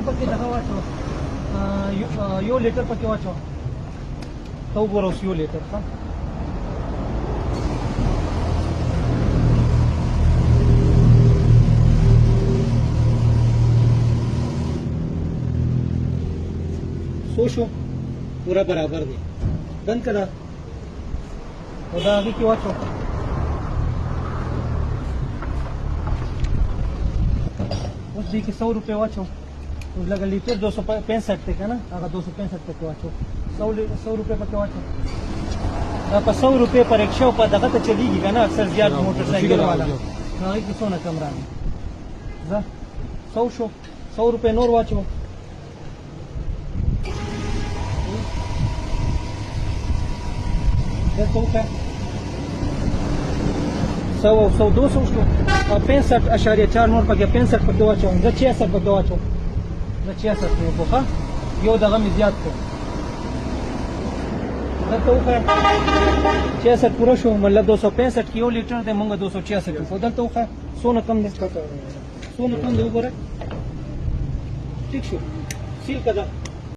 پکې دغه واچو یو لیټر پکې واچو ته وګوره اوس یو لیټر ښه څو شو پورا برابر دی بند کړه او دا هغې کې واچو اوس دې کې 100 روپۍ واچو اوس لکه لیټر 265 دی که نه هغه 265 پکې واچو 100 روپۍ پکې واچو دا په 100 روپۍ په رکشا او په دغه ته چلیږي که نه اکثر زیات موټر سایکل والا نو هغې کې څونه کم راغی ځه 100 شو 100 روپۍ نور واچو دلته وکړه 100 او 100 200 شو 65.4 نور پکې 65 پکې واچوم زه 66 پکې واچوم زه 66 مې وکړو ښه یو دغه مې زیات کړو دلته وکړه 66 پوره شو مطلب 265 کې یو لیټر دی مونږ 266 وکړو دلته وکړه څونه کم دی څونه کم دی وګوره ټیک شو سیل کړه